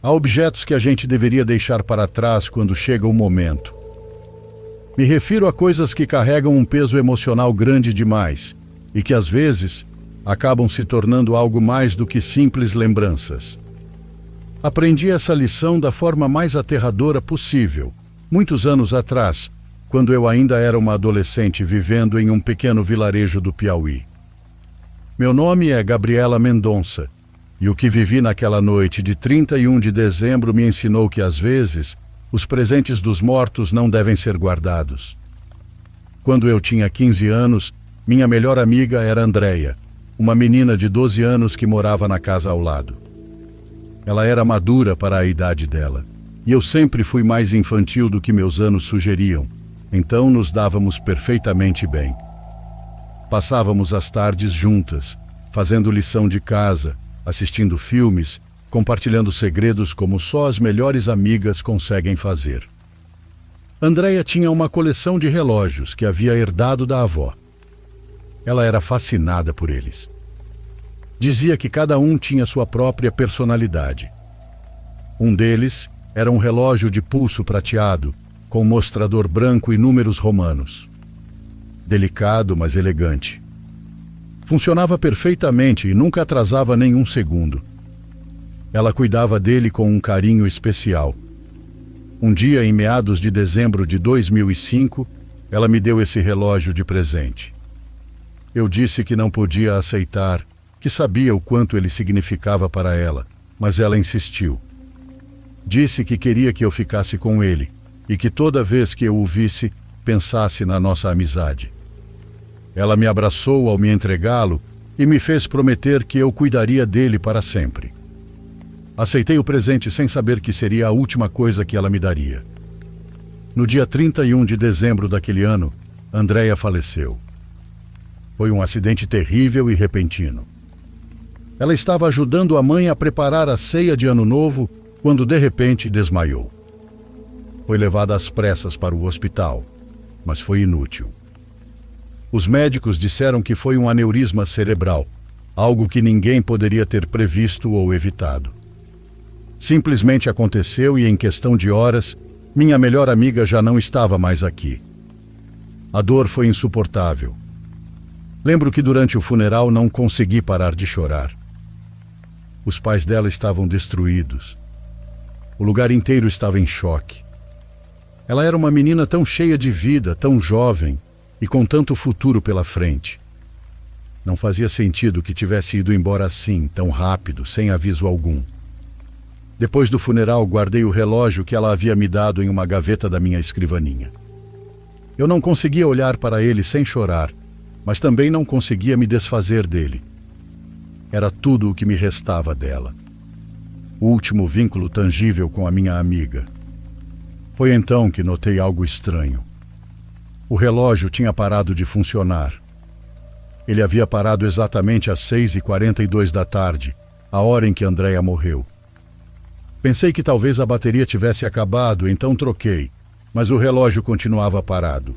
Há objetos que a gente deveria deixar para trás quando chega o momento. Me refiro a coisas que carregam um peso emocional grande demais e que, às vezes, acabam se tornando algo mais do que simples lembranças. Aprendi essa lição da forma mais aterradora possível, muitos anos atrás, quando eu ainda era uma adolescente vivendo em um pequeno vilarejo do Piauí. Meu nome é Gabriela Mendonça, e o que vivi naquela noite de 31 de dezembro me ensinou que, às vezes, os presentes dos mortos não devem ser guardados. Quando eu tinha 15 anos, minha melhor amiga era Andréia, uma menina de 12 anos que morava na casa ao lado. Ela era madura para a idade dela, e eu sempre fui mais infantil do que meus anos sugeriam, então nos dávamos perfeitamente bem. Passávamos as tardes juntas, fazendo lição de casa, assistindo filmes, compartilhando segredos como só as melhores amigas conseguem fazer. Andréia tinha uma coleção de relógios que havia herdado da avó. Ela era fascinada por eles. Dizia que cada um tinha sua própria personalidade. Um deles era um relógio de pulso prateado, com mostrador branco e números romanos. Delicado, mas elegante. Funcionava perfeitamente e nunca atrasava nenhum segundo. Ela cuidava dele com um carinho especial. Um dia, em meados de dezembro de 2005, ela me deu esse relógio de presente. Eu disse que não podia aceitar, que sabia o quanto ele significava para ela, mas ela insistiu. Disse que queria que eu ficasse com ele e que toda vez que eu o visse, pensasse na nossa amizade. Ela me abraçou ao me entregá-lo e me fez prometer que eu cuidaria dele para sempre. Aceitei o presente sem saber que seria a última coisa que ela me daria. No dia 31 de dezembro daquele ano, Andréia faleceu. Foi um acidente terrível e repentino. Ela estava ajudando a mãe a preparar a ceia de Ano Novo quando de repente desmaiou. Foi levada às pressas para o hospital, mas foi inútil. Os médicos disseram que foi um aneurisma cerebral, algo que ninguém poderia ter previsto ou evitado. Simplesmente aconteceu e, em questão de horas, minha melhor amiga já não estava mais aqui. A dor foi insuportável. Lembro que durante o funeral não consegui parar de chorar. Os pais dela estavam destruídos. O lugar inteiro estava em choque. Ela era uma menina tão cheia de vida, tão jovem, e com tanto futuro pela frente. Não fazia sentido que tivesse ido embora assim, tão rápido, sem aviso algum. Depois do funeral, guardei o relógio que ela havia me dado em uma gaveta da minha escrivaninha. Eu não conseguia olhar para ele sem chorar, mas também não conseguia me desfazer dele. Era tudo o que me restava dela. O último vínculo tangível com a minha amiga. Foi então que notei algo estranho. O relógio tinha parado de funcionar. Ele havia parado exatamente às 6h42 da tarde, a hora em que Andréia morreu. Pensei que talvez a bateria tivesse acabado, então troquei, mas o relógio continuava parado.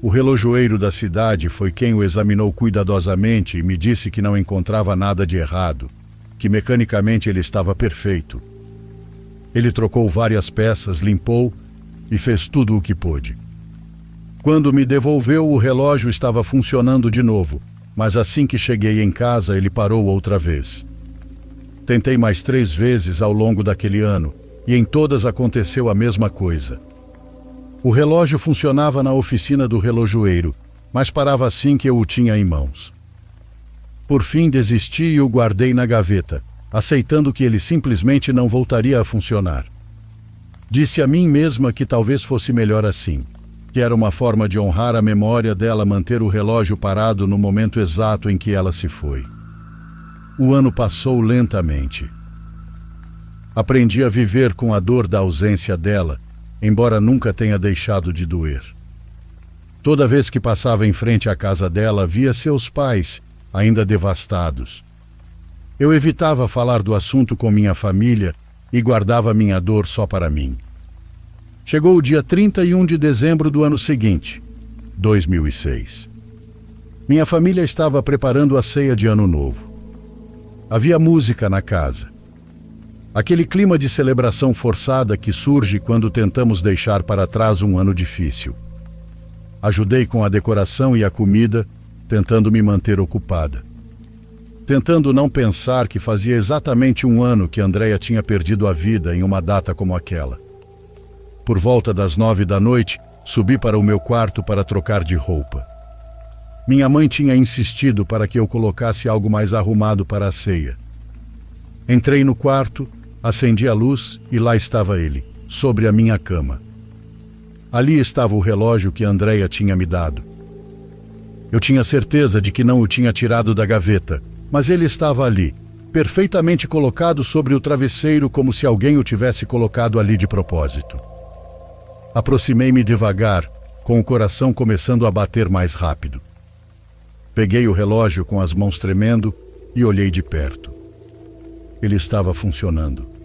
O relojoeiro da cidade foi quem o examinou cuidadosamente e me disse que não encontrava nada de errado, que mecanicamente ele estava perfeito. Ele trocou várias peças, limpou e fez tudo o que pôde. Quando me devolveu, o relógio estava funcionando de novo, mas assim que cheguei em casa, ele parou outra vez. Tentei mais 3 vezes ao longo daquele ano, e em todas aconteceu a mesma coisa. O relógio funcionava na oficina do relojoeiro, mas parava assim que eu o tinha em mãos. Por fim, desisti e o guardei na gaveta, aceitando que ele simplesmente não voltaria a funcionar. Disse a mim mesma que talvez fosse melhor assim, que era uma forma de honrar a memória dela manter o relógio parado no momento exato em que ela se foi. O ano passou lentamente. Aprendi a viver com a dor da ausência dela, embora nunca tenha deixado de doer. Toda vez que passava em frente à casa dela, via seus pais, ainda devastados. Eu evitava falar do assunto com minha família e guardava minha dor só para mim. Chegou o dia 31 de dezembro do ano seguinte, 2006. Minha família estava preparando a ceia de Ano Novo. Havia música na casa. Aquele clima de celebração forçada que surge quando tentamos deixar para trás um ano difícil. Ajudei com a decoração e a comida, tentando me manter ocupada. Tentando não pensar que fazia exatamente um ano que Andréia tinha perdido a vida em uma data como aquela. Por volta das 9 da noite, subi para o meu quarto para trocar de roupa. Minha mãe tinha insistido para que eu colocasse algo mais arrumado para a ceia. Entrei no quarto, acendi a luz e lá estava ele, sobre a minha cama. Ali estava o relógio que Andréia tinha me dado. Eu tinha certeza de que não o tinha tirado da gaveta, mas ele estava ali, perfeitamente colocado sobre o travesseiro como se alguém o tivesse colocado ali de propósito. Aproximei-me devagar, com o coração começando a bater mais rápido. Peguei o relógio com as mãos tremendo e olhei de perto. Ele estava funcionando.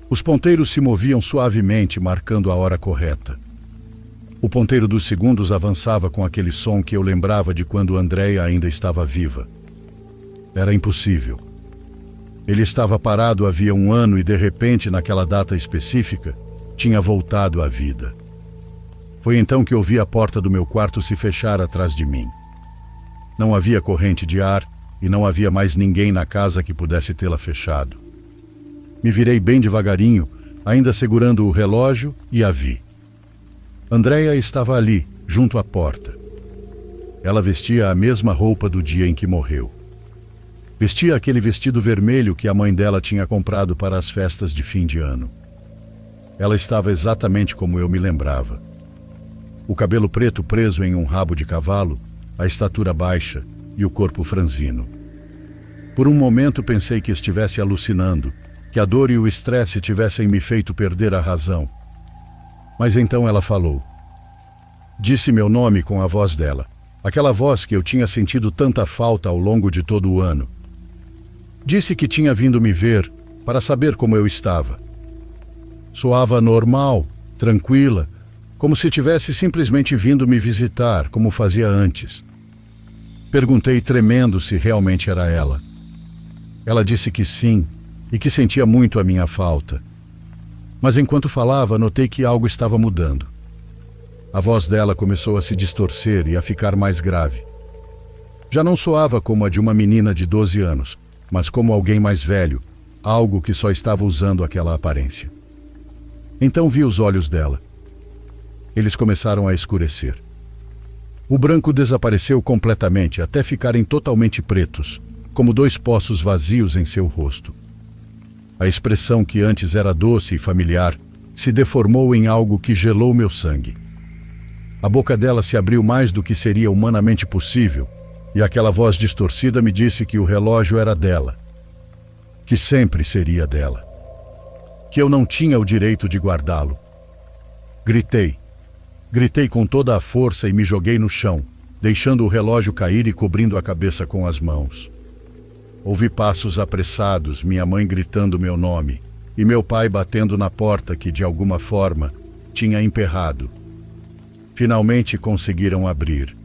Os ponteiros se moviam suavemente, marcando a hora correta. O ponteiro dos segundos avançava com aquele som que eu lembrava de quando Andréia ainda estava viva. Era impossível. Ele estava parado havia um ano e, de repente, naquela data específica, tinha voltado à vida. Foi então que ouvi a porta do meu quarto se fechar atrás de mim. Não havia corrente de ar e não havia mais ninguém na casa que pudesse tê-la fechado. Me virei bem devagarinho, ainda segurando o relógio, e a vi. Andréia estava ali, junto à porta. Ela vestia a mesma roupa do dia em que morreu. Vestia aquele vestido vermelho que a mãe dela tinha comprado para as festas de fim de ano. Ela estava exatamente como eu me lembrava. O cabelo preto preso em um rabo de cavalo, a estatura baixa e o corpo franzino. Por um momento pensei que estivesse alucinando, que a dor e o estresse tivessem me feito perder a razão. Mas então ela falou. Disse meu nome com a voz dela, aquela voz que eu tinha sentido tanta falta ao longo de todo o ano. Disse que tinha vindo me ver para saber como eu estava. Soava normal, tranquila, como se tivesse simplesmente vindo me visitar, como fazia antes. Perguntei tremendo se realmente era ela. Ela disse que sim, e que sentia muito a minha falta. Mas enquanto falava, notei que algo estava mudando. A voz dela começou a se distorcer e a ficar mais grave. Já não soava como a de uma menina de 12 anos, mas como alguém mais velho, algo que só estava usando aquela aparência. Então vi os olhos dela. Eles começaram a escurecer. O branco desapareceu completamente, até ficarem totalmente pretos, como 2 poços vazios em seu rosto. A expressão que antes era doce e familiar se deformou em algo que gelou meu sangue. A boca dela se abriu mais do que seria humanamente possível, e aquela voz distorcida me disse que o relógio era dela, que sempre seria dela, que eu não tinha o direito de guardá-lo. Gritei. Gritei com toda a força e me joguei no chão, deixando o relógio cair e cobrindo a cabeça com as mãos. Ouvi passos apressados, minha mãe gritando meu nome, e meu pai batendo na porta que, de alguma forma, tinha emperrado. Finalmente conseguiram abrir.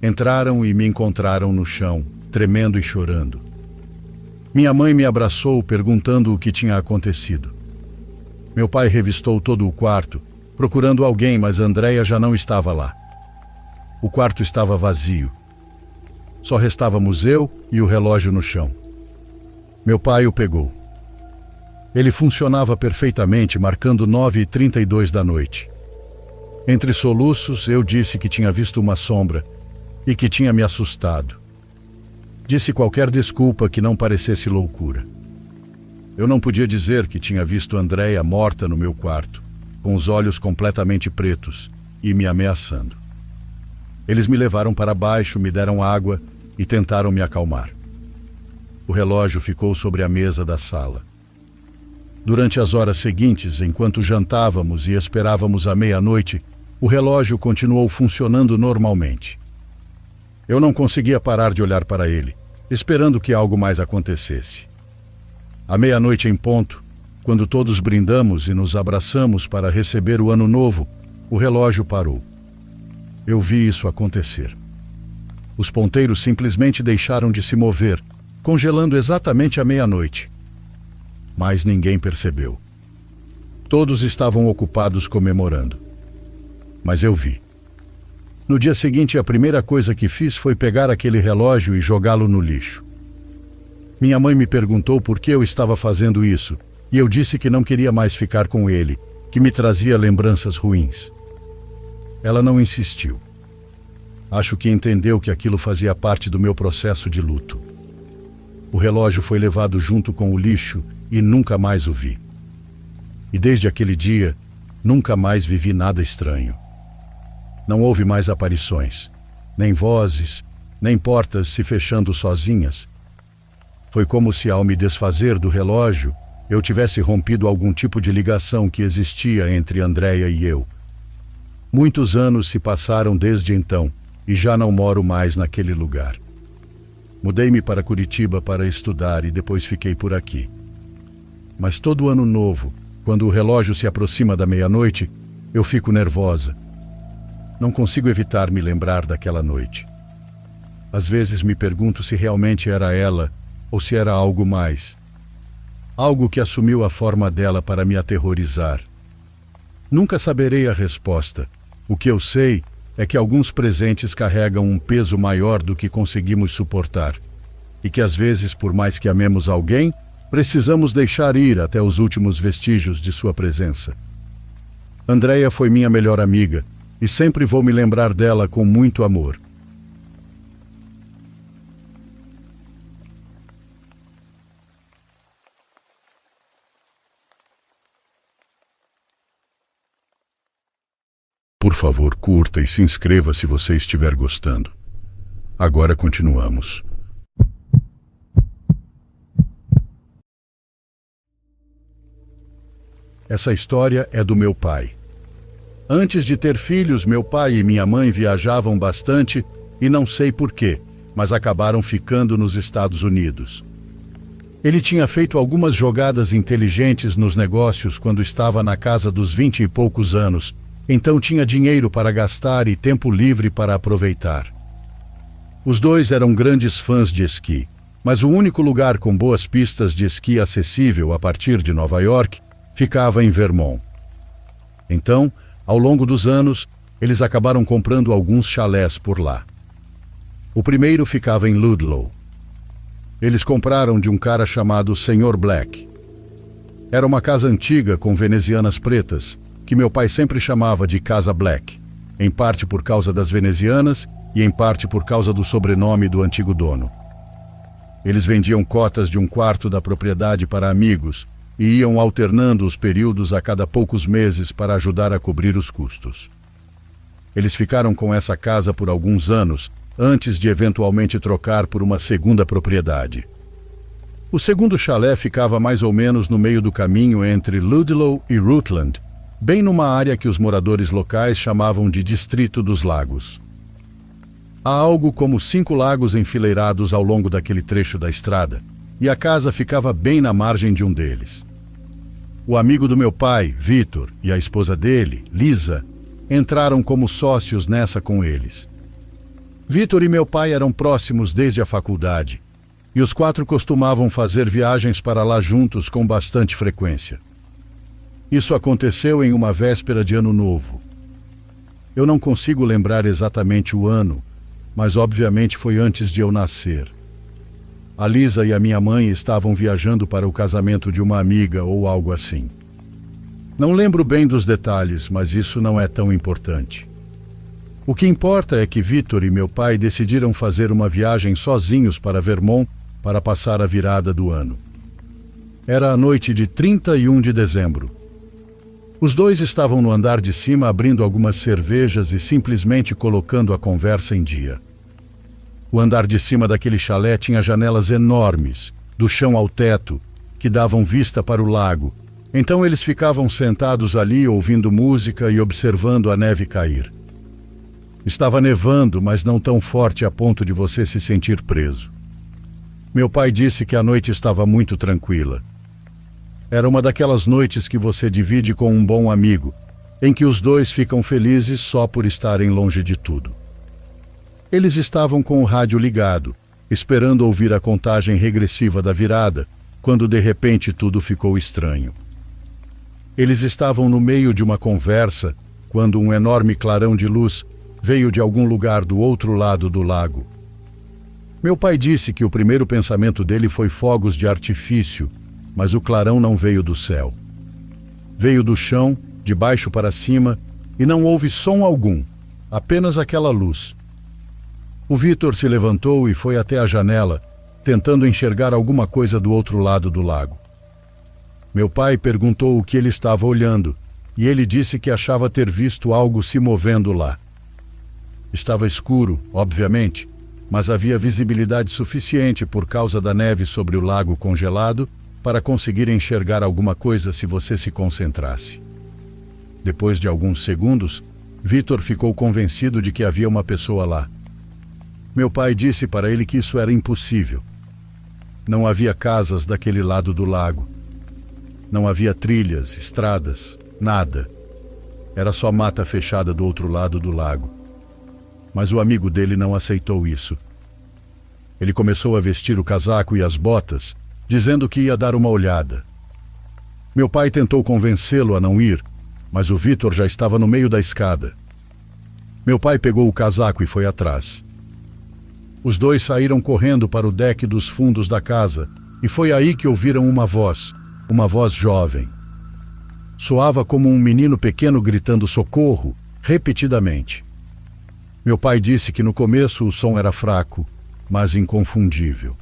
Entraram e me encontraram no chão, tremendo e chorando. Minha mãe me abraçou, perguntando o que tinha acontecido. Meu pai revistou todo o quarto, procurando alguém, mas Andréia já não estava lá. O quarto estava vazio. Só restávamos eu e o relógio no chão. Meu pai o pegou. Ele funcionava perfeitamente, marcando 9h32 da noite. Entre soluços, eu disse que tinha visto uma sombra e que tinha me assustado. Disse qualquer desculpa que não parecesse loucura. Eu não podia dizer que tinha visto Andréia morta no meu quarto, com os olhos completamente pretos e me ameaçando. Eles me levaram para baixo, me deram água e tentaram me acalmar. O relógio ficou sobre a mesa da sala. Durante as horas seguintes, enquanto jantávamos e esperávamos a meia-noite, o relógio continuou funcionando normalmente. Eu não conseguia parar de olhar para ele, esperando que algo mais acontecesse. À meia-noite em ponto, quando todos brindamos e nos abraçamos para receber o ano novo, o relógio parou. Eu vi isso acontecer. Os ponteiros simplesmente deixaram de se mover, congelando exatamente à meia-noite. mas ninguém percebeu. Todos estavam ocupados comemorando. Mas eu vi. No dia seguinte, a primeira coisa que fiz foi pegar aquele relógio e jogá-lo no lixo. Minha mãe me perguntou por que eu estava fazendo isso, e eu disse que não queria mais ficar com ele, que me trazia lembranças ruins. Ela não insistiu. Acho que entendeu que aquilo fazia parte do meu processo de luto. O relógio foi levado junto com o lixo e nunca mais o vi. E desde aquele dia, nunca mais vivi nada estranho. Não houve mais aparições, nem vozes, nem portas se fechando sozinhas. Foi como se, ao me desfazer do relógio, eu tivesse rompido algum tipo de ligação que existia entre Andréia e eu. Muitos anos se passaram desde então e já não moro mais naquele lugar. Mudei-me para Curitiba para estudar e depois fiquei por aqui. Mas todo ano novo, quando o relógio se aproxima da meia-noite, eu fico nervosa. Não consigo evitar me lembrar daquela noite. Às vezes me pergunto se realmente era ela ou se era algo mais. Algo que assumiu a forma dela para me aterrorizar. Nunca saberei a resposta. O que eu sei é que alguns presentes carregam um peso maior do que conseguimos suportar. E que às vezes, por mais que amemos alguém, precisamos deixar ir até os últimos vestígios de sua presença. Andréia foi minha melhor amiga e sempre vou me lembrar dela com muito amor. Por favor, curta e se inscreva se você estiver gostando. Agora continuamos. Essa história é do meu pai. Antes de ter filhos, meu pai e minha mãe viajavam bastante e não sei porquê, mas acabaram ficando nos Estados Unidos. Ele tinha feito algumas jogadas inteligentes nos negócios quando estava na casa dos 20 e poucos anos, então tinha dinheiro para gastar e tempo livre para aproveitar. Os dois eram grandes fãs de esqui, mas o único lugar com boas pistas de esqui acessível a partir de Nova York ficava em Vermont. Então, ao longo dos anos, eles acabaram comprando alguns chalés por lá. O primeiro ficava em Ludlow. Eles compraram de um cara chamado Sr. Black. Era uma casa antiga com venezianas pretas, que meu pai sempre chamava de Casa Black, em parte por causa das venezianas e em parte por causa do sobrenome do antigo dono. Eles vendiam cotas de um quarto da propriedade para amigos e iam alternando os períodos a cada poucos meses para ajudar a cobrir os custos. Eles ficaram com essa casa por alguns anos, antes de eventualmente trocar por uma segunda propriedade. O segundo chalé ficava mais ou menos no meio do caminho entre Ludlow e Rutland, bem numa área que os moradores locais chamavam de Distrito dos Lagos. Há algo como 5 lagos enfileirados ao longo daquele trecho da estrada, e a casa ficava bem na margem de um deles. O amigo do meu pai, Vitor, e a esposa dele, Lisa, entraram como sócios nessa com eles. Vitor e meu pai eram próximos desde a faculdade, e os 4 costumavam fazer viagens para lá juntos com bastante frequência. Isso aconteceu em uma véspera de Ano Novo. Eu não consigo lembrar exatamente o ano, mas obviamente foi antes de eu nascer. A Lisa e a minha mãe estavam viajando para o casamento de uma amiga ou algo assim. Não lembro bem dos detalhes, mas isso não é tão importante. O que importa é que Vitor e meu pai decidiram fazer uma viagem sozinhos para Vermont para passar a virada do ano. Era a noite de 31 de dezembro. Os dois estavam no andar de cima abrindo algumas cervejas e simplesmente colocando a conversa em dia. O andar de cima daquele chalé tinha janelas enormes, do chão ao teto, que davam vista para o lago. Então eles ficavam sentados ali ouvindo música e observando a neve cair. Estava nevando, mas não tão forte a ponto de você se sentir preso. Meu pai disse que a noite estava muito tranquila. Era uma daquelas noites que você divide com um bom amigo, em que os dois ficam felizes só por estarem longe de tudo. Eles estavam com o rádio ligado, esperando ouvir a contagem regressiva da virada, quando de repente tudo ficou estranho. Eles estavam no meio de uma conversa quando um enorme clarão de luz veio de algum lugar do outro lado do lago. Meu pai disse que o primeiro pensamento dele foi fogos de artifício, mas o clarão não veio do céu. Veio do chão, de baixo para cima, e não houve som algum, apenas aquela luz. O Vitor se levantou e foi até a janela, tentando enxergar alguma coisa do outro lado do lago. Meu pai perguntou o que ele estava olhando, e ele disse que achava ter visto algo se movendo lá. Estava escuro, obviamente, mas havia visibilidade suficiente por causa da neve sobre o lago congelado para conseguir enxergar alguma coisa se você se concentrasse. Depois de alguns segundos, Vitor ficou convencido de que havia uma pessoa lá. Meu pai disse para ele que isso era impossível. Não havia casas daquele lado do lago. Não havia trilhas, estradas, nada. Era só mata fechada do outro lado do lago. Mas o amigo dele não aceitou isso. Ele começou a vestir o casaco e as botas, dizendo que ia dar uma olhada. Meu pai tentou convencê-lo a não ir, mas o Vitor já estava no meio da escada. Meu pai pegou o casaco e foi atrás. Os dois saíram correndo para o deck dos fundos da casa, e foi aí que ouviram uma voz jovem. Soava como um menino pequeno gritando socorro, repetidamente. Meu pai disse que no começo o som era fraco, mas inconfundível.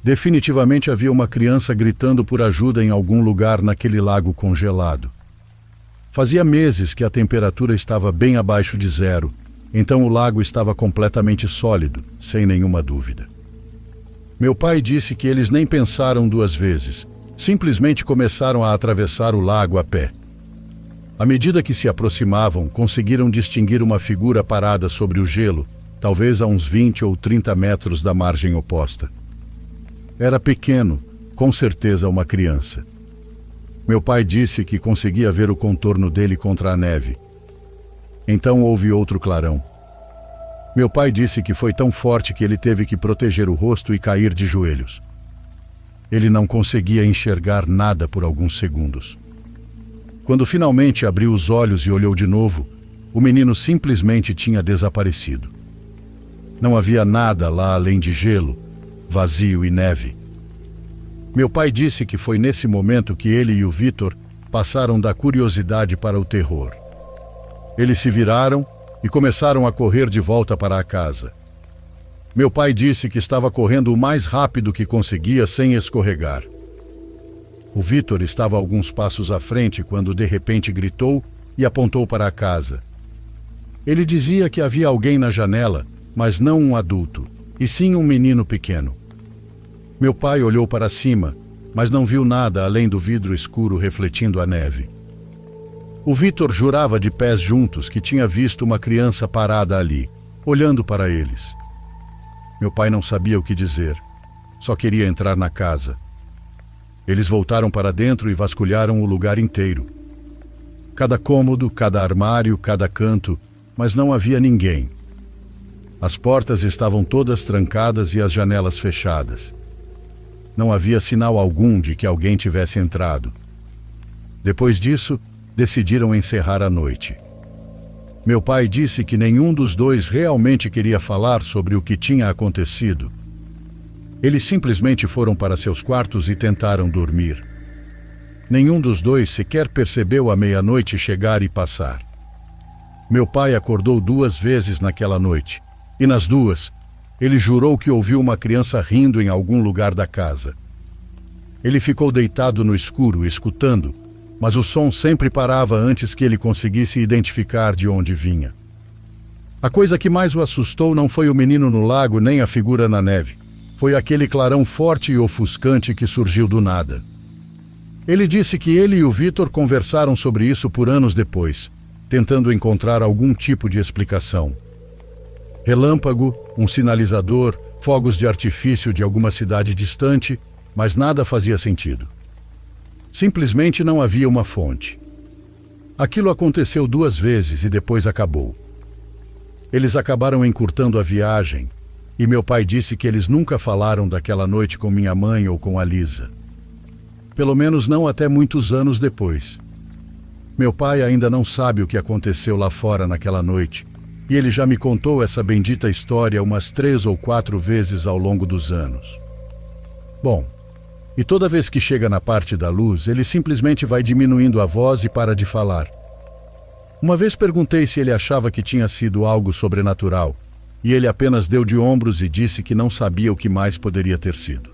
Definitivamente havia uma criança gritando por ajuda em algum lugar naquele lago congelado. Fazia meses que a temperatura estava bem abaixo de zero, então o lago estava completamente sólido, sem nenhuma dúvida. Meu pai disse que eles nem pensaram duas vezes, simplesmente começaram a atravessar o lago a pé. À medida que se aproximavam, conseguiram distinguir uma figura parada sobre o gelo, talvez a uns 20 ou 30 metros da margem oposta. Era pequeno, com certeza uma criança. Meu pai disse que conseguia ver o contorno dele contra a neve. Então houve outro clarão. Meu pai disse que foi tão forte que ele teve que proteger o rosto e cair de joelhos. Ele não conseguia enxergar nada por alguns segundos. Quando finalmente abriu os olhos e olhou de novo, o menino simplesmente tinha desaparecido. Não havia nada lá além de gelo, vazio e neve. Meu pai disse que foi nesse momento que ele e o Vitor passaram da curiosidade para o terror. Eles se viraram e começaram a correr de volta para a casa. Meu pai disse que estava correndo o mais rápido que conseguia sem escorregar. O Vitor estava alguns passos à frente quando de repente gritou e apontou para a casa. Ele dizia que havia alguém na janela, mas não um adulto, e sim um menino pequeno. Meu pai olhou para cima, mas não viu nada além do vidro escuro refletindo a neve. O Vitor jurava de pés juntos que tinha visto uma criança parada ali, olhando para eles. Meu pai não sabia o que dizer, só queria entrar na casa. Eles voltaram para dentro e vasculharam o lugar inteiro. Cada cômodo, cada armário, cada canto, mas não havia ninguém. As portas estavam todas trancadas e as janelas fechadas. Não havia sinal algum de que alguém tivesse entrado. Depois disso, decidiram encerrar a noite. Meu pai disse que nenhum dos dois realmente queria falar sobre o que tinha acontecido. Eles simplesmente foram para seus quartos e tentaram dormir. Nenhum dos dois sequer percebeu a meia-noite chegar e passar. Meu pai acordou 2 vezes naquela noite, e nas 2, ele jurou que ouviu uma criança rindo em algum lugar da casa. Ele ficou deitado no escuro, escutando, mas o som sempre parava antes que ele conseguisse identificar de onde vinha. A coisa que mais o assustou não foi o menino no lago nem a figura na neve. Foi aquele clarão forte e ofuscante que surgiu do nada. Ele disse que ele e o Vitor conversaram sobre isso por anos depois, tentando encontrar algum tipo de explicação. Relâmpago, um sinalizador, fogos de artifício de alguma cidade distante, mas nada fazia sentido. Simplesmente não havia uma fonte. Aquilo aconteceu 2 vezes e depois acabou. Eles acabaram encurtando a viagem, e meu pai disse que eles nunca falaram daquela noite com minha mãe ou com a Lisa. pelo menos não até muitos anos depois. Meu pai ainda não sabe o que aconteceu lá fora naquela noite, e ele já me contou essa bendita história umas 3 ou 4 vezes ao longo dos anos. Bom, e toda vez que chega na parte da luz, ele simplesmente vai diminuindo a voz e para de falar. Uma vez perguntei se ele achava que tinha sido algo sobrenatural, e ele apenas deu de ombros e disse que não sabia o que mais poderia ter sido.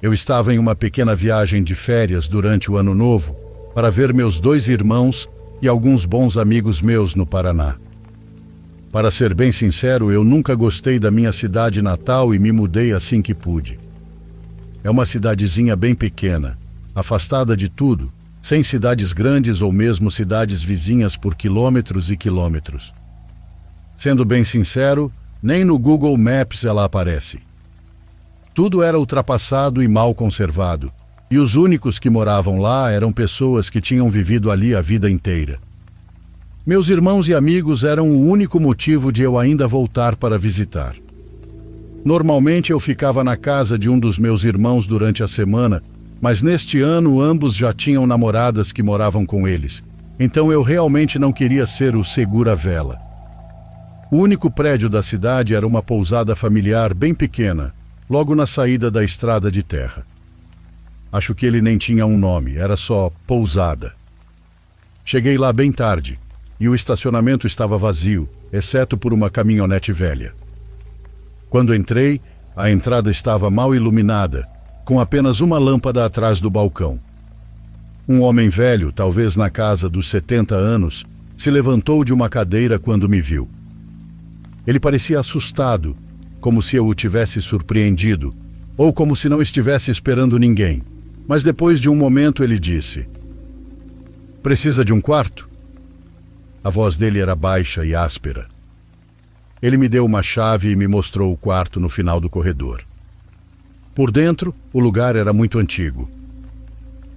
Eu estava em uma pequena viagem de férias durante o Ano Novo para ver meus 2 irmãos e alguns bons amigos meus no Paraná. Para ser bem sincero, eu nunca gostei da minha cidade natal e me mudei assim que pude. É uma cidadezinha bem pequena, afastada de tudo, sem cidades grandes ou mesmo cidades vizinhas por quilômetros e quilômetros. Sendo bem sincero, nem no Google Maps ela aparece. Tudo era ultrapassado e mal conservado, e os únicos que moravam lá eram pessoas que tinham vivido ali a vida inteira. Meus irmãos e amigos eram o único motivo de eu ainda voltar para visitar. Normalmente eu ficava na casa de um dos meus irmãos durante a semana, mas neste ano ambos já tinham namoradas que moravam com eles, então eu realmente não queria ser o segura-vela. O único prédio da cidade era uma pousada familiar bem pequena, logo na saída da estrada de terra. Acho que ele nem tinha um nome, era só pousada. Cheguei lá bem tarde, e o estacionamento estava vazio, exceto por uma caminhonete velha. Quando entrei, a entrada estava mal iluminada, com apenas uma lâmpada atrás do balcão. Um homem velho, talvez na casa dos 70 anos, se levantou de uma cadeira quando me viu. Ele parecia assustado, como se eu o tivesse surpreendido, ou como se não estivesse esperando ninguém. Mas depois de um momento ele disse: "Precisa de um quarto?" A voz dele era baixa e áspera. Ele me deu uma chave e me mostrou o quarto no final do corredor. Por dentro, o lugar era muito antigo.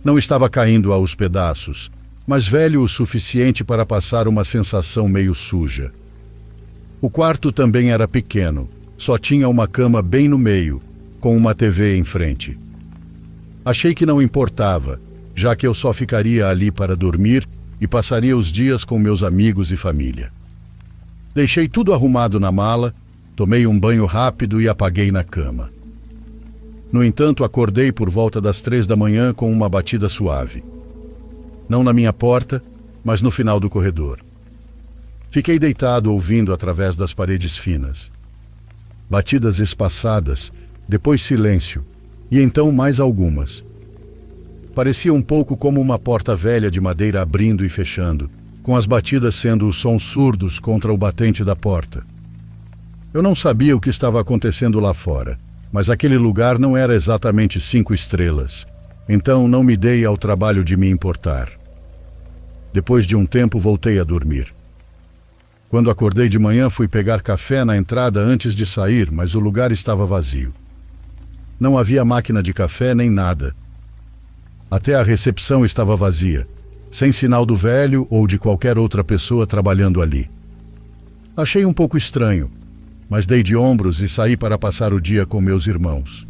Não estava caindo aos pedaços, mas velho o suficiente para passar uma sensação meio suja. O quarto também era pequeno. Só tinha uma cama bem no meio, com uma TV em frente. Achei que não importava, já que eu só ficaria ali para dormir e passaria os dias com meus amigos e família. Deixei tudo arrumado na mala, tomei um banho rápido e apaguei na cama. No entanto, acordei por volta das 3 da manhã com uma batida suave. Não na minha porta, mas no final do corredor. Fiquei deitado ouvindo através das paredes finas. Batidas espaçadas, depois silêncio, e então mais algumas. Parecia um pouco como uma porta velha de madeira abrindo e fechando, com as batidas sendo os sons surdos contra o batente da porta. Eu não sabia o que estava acontecendo lá fora, mas aquele lugar não era exatamente 5 estrelas, então não me dei ao trabalho de me importar. Depois de um tempo voltei a dormir. Quando acordei de manhã, fui pegar café na entrada antes de sair, mas o lugar estava vazio. Não havia máquina de café nem nada. Até a recepção estava vazia, sem sinal do velho ou de qualquer outra pessoa trabalhando ali. Achei um pouco estranho, mas dei de ombros e saí para passar o dia com meus irmãos.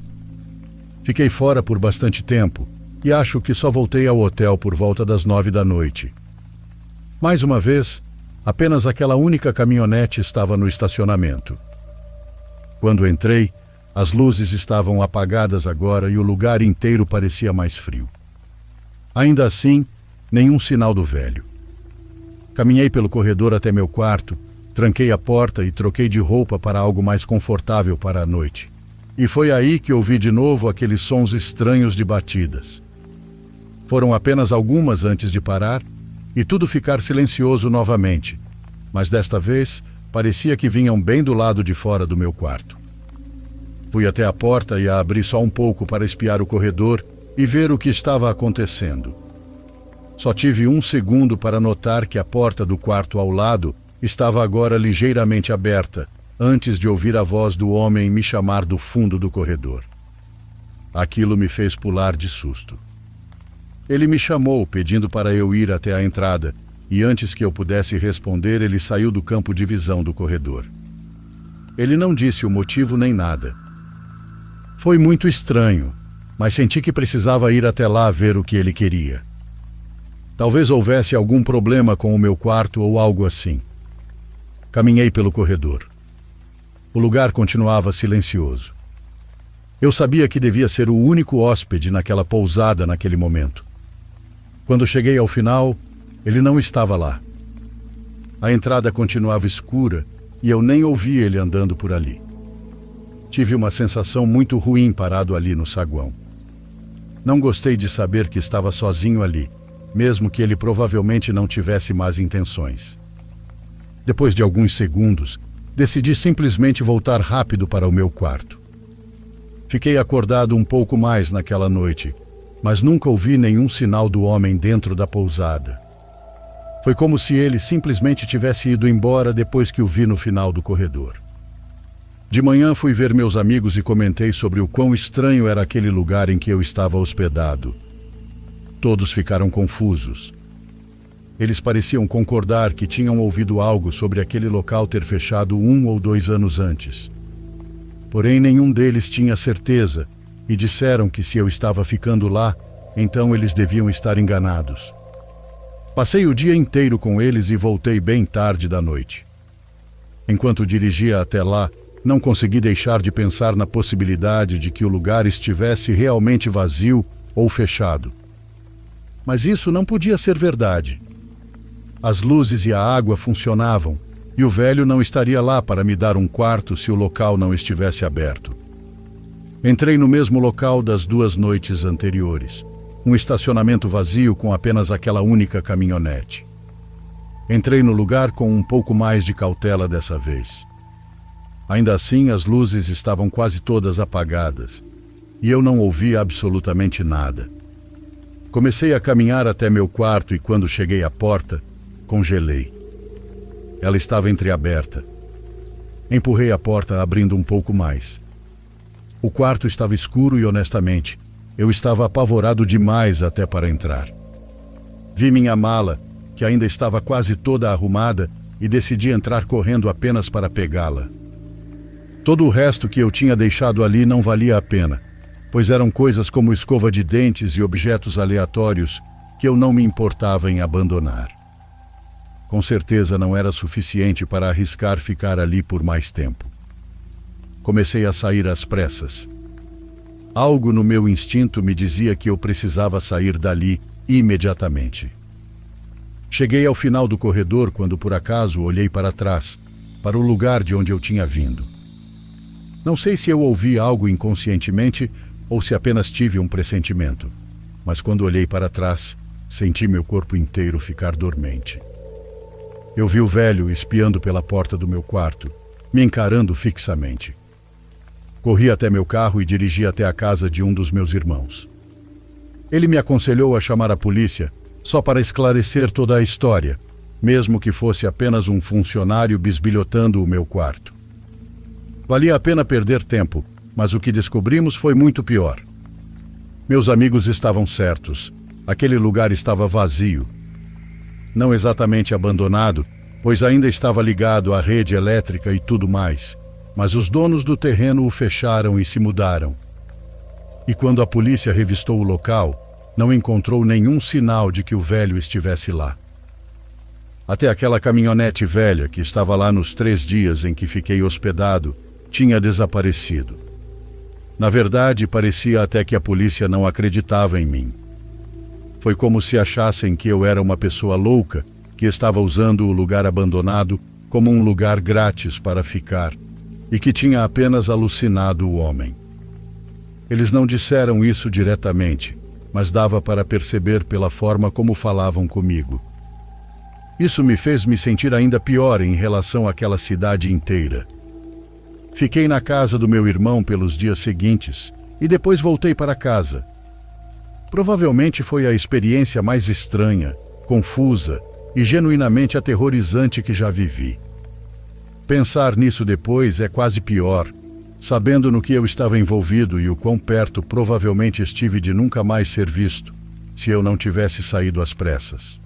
Fiquei fora por bastante tempo e acho que só voltei ao hotel por volta das 9 da noite. Mais uma vez, apenas aquela única caminhonete estava no estacionamento. Quando entrei, as luzes estavam apagadas agora e o lugar inteiro parecia mais frio. Ainda assim, nenhum sinal do velho. Caminhei pelo corredor até meu quarto, tranquei a porta e troquei de roupa para algo mais confortável para a noite. E foi aí que ouvi de novo aqueles sons estranhos de batidas. Foram apenas algumas antes de parar e tudo ficar silencioso novamente, mas desta vez parecia que vinham bem do lado de fora do meu quarto. Fui até a porta e a abri só um pouco para espiar o corredor e ver o que estava acontecendo. Só tive um segundo para notar que a porta do quarto ao lado estava agora ligeiramente aberta, antes de ouvir a voz do homem me chamar do fundo do corredor. Aquilo me fez pular de susto. Ele me chamou, pedindo para eu ir até a entrada, e antes que eu pudesse responder, ele saiu do campo de visão do corredor. Ele não disse o motivo nem nada. Foi muito estranho, mas senti que precisava ir até lá ver o que ele queria. Talvez houvesse algum problema com o meu quarto ou algo assim. Caminhei pelo corredor. O lugar continuava silencioso. Eu sabia que devia ser o único hóspede naquela pousada naquele momento. Quando cheguei ao final, ele não estava lá. A entrada continuava escura e eu nem ouvi ele andando por ali. Tive uma sensação muito ruim parado ali no saguão. Não gostei de saber que estava sozinho ali, mesmo que ele provavelmente não tivesse más intenções. Depois de alguns segundos, decidi simplesmente voltar rápido para o meu quarto. Fiquei acordado um pouco mais naquela noite, mas nunca ouvi nenhum sinal do homem dentro da pousada. Foi como se ele simplesmente tivesse ido embora depois que o vi no final do corredor. De manhã fui ver meus amigos e comentei sobre o quão estranho era aquele lugar em que eu estava hospedado. Todos ficaram confusos. Eles pareciam concordar que tinham ouvido algo sobre aquele local ter fechado 1 ou 2 anos antes. Porém, nenhum deles tinha certeza e disseram que se eu estava ficando lá, então eles deviam estar enganados. Passei o dia inteiro com eles e voltei bem tarde da noite. Enquanto dirigia até lá, não consegui deixar de pensar na possibilidade de que o lugar estivesse realmente vazio ou fechado. Mas isso não podia ser verdade. As luzes e a água funcionavam, e o velho não estaria lá para me dar um quarto se o local não estivesse aberto. Entrei no mesmo local das 2 noites anteriores, um estacionamento vazio com apenas aquela única caminhonete. Entrei no lugar com um pouco mais de cautela dessa vez. Ainda assim, as luzes estavam quase todas apagadas, e eu não ouvi absolutamente nada. Comecei a caminhar até meu quarto e quando cheguei à porta, congelei. Ela estava entreaberta. Empurrei a porta abrindo um pouco mais. O quarto estava escuro e, honestamente, eu estava apavorado demais até para entrar. Vi minha mala, que ainda estava quase toda arrumada, e decidi entrar correndo apenas para pegá-la. Todo o resto que eu tinha deixado ali não valia a pena, pois eram coisas como escova de dentes e objetos aleatórios que eu não me importava em abandonar. Com certeza não era suficiente para arriscar ficar ali por mais tempo. Comecei a sair às pressas. Algo no meu instinto me dizia que eu precisava sair dali imediatamente. Cheguei ao final do corredor quando por acaso olhei para trás, para o lugar de onde eu tinha vindo. Não sei se eu ouvi algo inconscientemente ou se apenas tive um pressentimento, mas quando olhei para trás, senti meu corpo inteiro ficar dormente. Eu vi o velho espiando pela porta do meu quarto, me encarando fixamente. Corri até meu carro e dirigi até a casa de um dos meus irmãos. Ele me aconselhou a chamar a polícia só para esclarecer toda a história, mesmo que fosse apenas um funcionário bisbilhotando o meu quarto. Valia a pena perder tempo, mas o que descobrimos foi muito pior. Meus amigos estavam certos. Aquele lugar estava vazio. Não exatamente abandonado, pois ainda estava ligado à rede elétrica e tudo mais, mas os donos do terreno o fecharam e se mudaram. E quando a polícia revistou o local, não encontrou nenhum sinal de que o velho estivesse lá. Até aquela caminhonete velha que estava lá nos 3 dias em que fiquei hospedado tinha desaparecido. Na verdade, parecia até que a polícia não acreditava em mim. Foi como se achassem que eu era uma pessoa louca que estava usando o lugar abandonado como um lugar grátis para ficar e que tinha apenas alucinado o homem. Eles não disseram isso diretamente, mas dava para perceber pela forma como falavam comigo. Isso me fez me sentir ainda pior em relação àquela cidade inteira. Fiquei na casa do meu irmão pelos dias seguintes e depois voltei para casa. Provavelmente foi a experiência mais estranha, confusa e genuinamente aterrorizante que já vivi. Pensar nisso depois é quase pior, sabendo no que eu estava envolvido e o quão perto provavelmente estive de nunca mais ser visto, se eu não tivesse saído às pressas.